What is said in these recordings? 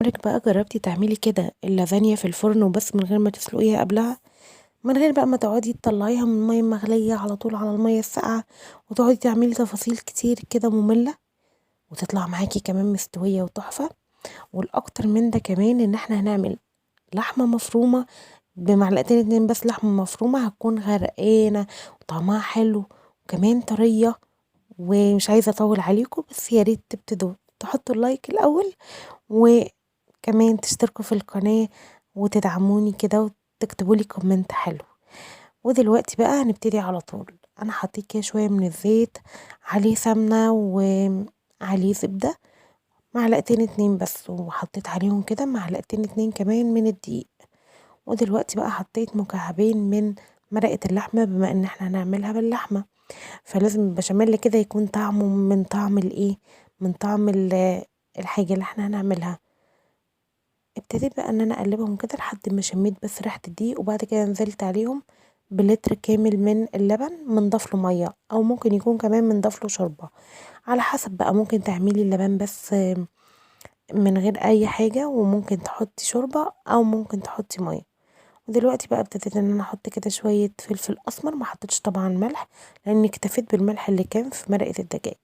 عمرِك بقى جربتِ تعملي كده اللازانيا في الفرن وبس من غير ما تسلقيها قبلها؟ من غير بقى ما تقعدي تطلعيها من المَيّة المغلية على طول على المَيّة الساقعة، وتقعدي تعملي تفاصيل كتير كده مملة، وتطلع معاكِ كمان مستوية وتحفة، والأكتر من ده كمان إن إحنا هنعمل لحمة مفرومة بمعلقتين 2 بس لحمة مفرومة هتكون غرقانة وطعمها حلو وكمان طرية، ومش عايزة أطوّل عليكم بس يا ريت تبتدوا تحطوا اللايك الأول وكمان تشتركوا في القناة وتدعموني كده وتكتبوا لي كومنت حلو. ودلوقتي بقى هنبتدي على طول. انا حطيت كده شوية من الزيت، عليه سمنة وعليه زبدة، معلقتين 2 بس، وحطيت عليهم كده معلقتين 2 كمان من الدقيق. ودلوقتي بقى حطيت مكعبين من مرقة اللحمة بما ان احنا هنعملها باللحمة، فلازم البشاميل كده يكون طعمه من طعم الايه، من طعم الحاجة اللي احنا هنعملها. ابتديت بقى ان انا اقلبهم كده لحد ما شميت بس ريحة الدقيق، وبعد كده نزلت عليهم بلتر كامل من اللبن منضاف له ميه، او ممكن يكون كمان منضاف له شوربة على حسب بقى. ممكن تعملي اللبن بس من غير اي حاجة، وممكن تحطي شوربة او ممكن تحطي ميه. ودلوقتي بقى ابتديت ان انا احط كده شوية فلفل اسمر، ما حطيتش طبعا ملح لاني اكتفيت بالملح اللي كان في مرقة الدجاج.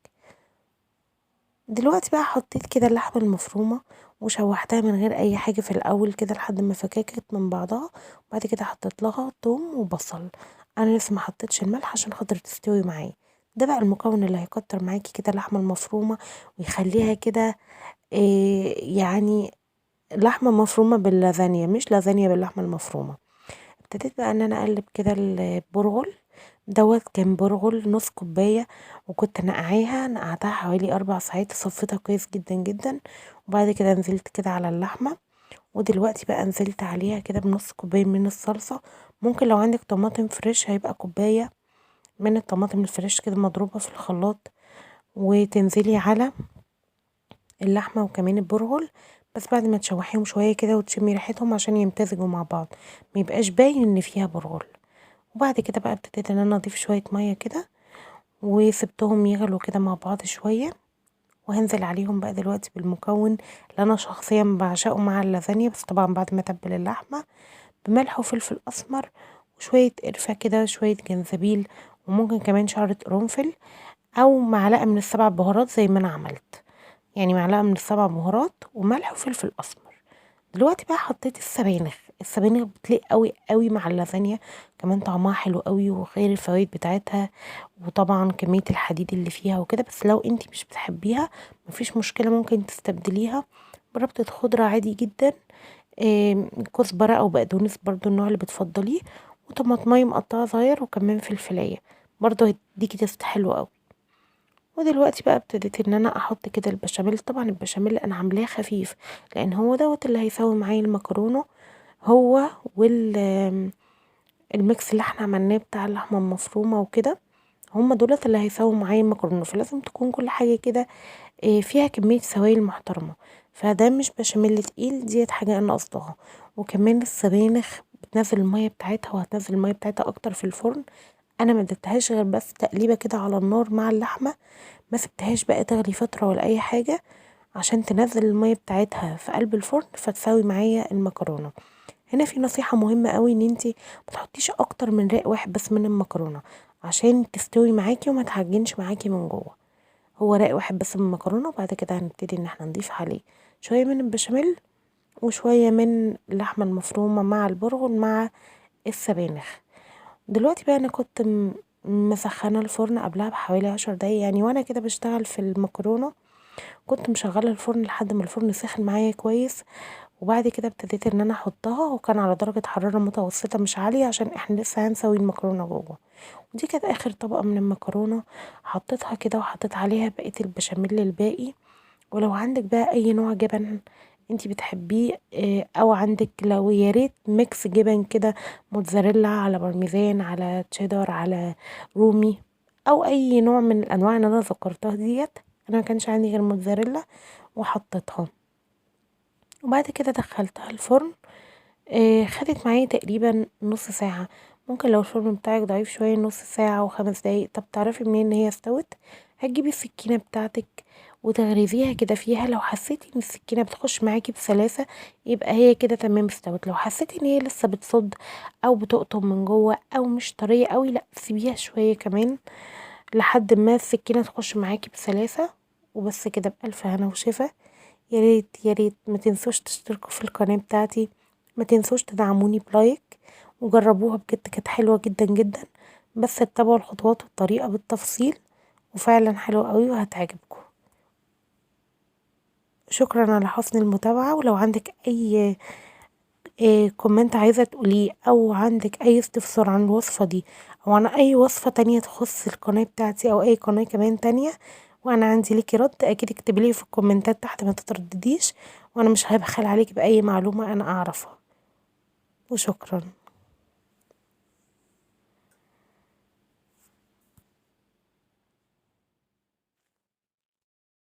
دلوقتي بقى حطيت كده اللحمة المفرومة وشوحتها من غير اي حاجة في الاول كده لحد ما فككت من بعضها، وبعد كده حطيت لها توم وبصل. انا لسه ما حطيتش الملح عشان خاطر تستوي معايا. ده بقى المكون اللي هيكتر معاكي كده اللحمة المفرومة ويخليها كده يعني لحمة مفرومة باللازانيا مش لازانيا باللحمة المفرومة. ابتديت بقى ان انا اقلب كده البرغل دوت، كان برغل نص كوباية، وكنت نقعتها حوالي 4 ساعات، صفيتها كويس جدا جدا. وبعد كده نزلت كده على اللحمة، ودلوقتي بقى نزلت عليها كده بنص كوباية من الصلصة. ممكن لو عندك طماطم فريش هيبقى كوباية من الطماطم الفريش كده مضروبة في الخلاط، وتنزلي على اللحمة وكمان البرغل، بس بعد ما تشوحيهم شوية كده وتشمي ريحتهم عشان يمتزجوا مع بعض، ميبقاش باين ان فيها برغل. وبعد كده بقى ابتديت ان انا اضيف شوية مية كده وسبتهم يغلوا كده مع بعض شوية، وهنزل عليهم بقى دلوقتي بالمكون اللي انا شخصيا بعشقه مع اللازانيا، بس طبعا بعد ما اتبل اللحمة بملح وفلفل اسمر وشوية قرفة كده شوية جنزبيل، وممكن كمان شعرة قرنفل، او معلقة من السبع بهارات زي ما انا عملت، يعني معلقة من السبع بهارات وملح وفلفل اسمر. دلوقتي بقى حطيت السبانخ. السبانخ بتليق قوي قوي مع اللازانيا، كمان طعمها حلو قوي وغير الفوائد بتاعتها، وطبعا كمية الحديد اللي فيها وكده. بس لو انتي مش بتحبيها مفيش مشكلة، ممكن تستبدليها بربطة خضرة عادي جدا، كزبرة او بقدونس برضو النوع اللي بتفضليه، وطماطمايه مقطعة صغير، وكمان فلفلاية برضو هتديكي تست حلو قوي. ودلوقتي بقى ابتديت ان انا احط كده البشاميل. طبعا البشاميل انا عاملاه خفيف لان هو دوت اللي هيسوي معايا المكرونه، هو الميكس اللي احنا عملناه بتاع اللحمه المفرومه وكده، هما دولت اللي هيسووا معايا المكرونه. فلازم تكون كل حاجه كده فيها كميه سوائل محترمه، فده مش بشاميل تقيل، ديت حاجه انا قصدها. وكمان السبانخ بتنزل الميه بتاعتها، وهتنزل الميه بتاعتها اكتر في الفرن. انا ما اديتهاش غير بس تقليبه كده على النار مع اللحمه، ما سبتهاش بقى تغلي فترة ولا اي حاجة عشان تنزل المية بتاعتها في قلب الفرن فتساوي معايا المكرونة. هنا في نصيحة مهمة قوي ان انتي ما تحطيش اكتر من رق واحد بس من المكرونة عشان تستوي معاكي وما تعجنش معاكي من جوه. هو رق واحد بس من المكرونة، وبعد كده هنبتدي ان احنا نضيف عليه شوية من البشاميل وشوية من اللحمة المفرومة مع البرغل مع السبانخ. دلوقتي بقى انا كنت مسخنة الفرن قبلها بحوالي 10 دقايق، يعني وانا كده بشتغل في المكرونة كنت مشغلة الفرن لحد ما الفرن سخن معايا كويس. وبعد كده ابتديت ان انا احطها، وكان على درجة حرارة متوسطة مش عالية عشان احنا لسه هنسوي المكرونة جوه. ودي كانت اخر طبقة من المكرونة، حطيتها كده وحطيت عليها بقية البشاميل الباقي. ولو عندك بقى اي نوع جبن انتي بتحبيه او عندك لو ياريت ميكس جبن كده، موتزاريلا على بارميزان على تشيدر على رومي، او اي نوع من الانواع اللي انا ذكرتها ديت. انا ما كانش عندي غير موتزاريلا وحطيتها، وبعد كده دخلتها الفرن. خدت معايا تقريبا نص ساعة. ممكن لو الفرن بتاعك ضعيف شوية نص ساعة و5 دقايق. طب تعرفي منين ان هي استوت؟ هتجيبي السكينة بتاعتك وتغرزيها كده فيها. لو حسيتي ان السكينة بتخش معاكي بسلاسة يبقى هي كده تمام استوت. لو حسيتي ان هي لسه بتصد او بتقطم من جوه او مش طرية قوي، لا سيبيها شوية كمان لحد ما السكينة تخش معاكي بسلاسة. وبس كده، بألف هنا وشفا. يا ريت يا ريت ما تنسوش تشتركوا في القناة بتاعتي، ما تنسوش تدعموني بلايك، وجربوها بجد كانت حلوة جدا جدا. بس اتبعوا الخطوات والطريقة بالتفصيل وفعلا حلوة قوي وهتعجبكم. شكرا على حسن المتابعة. ولو عندك اي كومنت عايزة تقوليه او عندك اي استفسار عن الوصفة دي او عن اي وصفة تانية تخص القناة بتاعتي او اي قناة كمان تانية وانا عندي ليكي رد، اكيد اكتبيلي في الكومنتات تحت ما تتردديش، وانا مش هبخل عليكي باي معلومة انا اعرفها. وشكرا.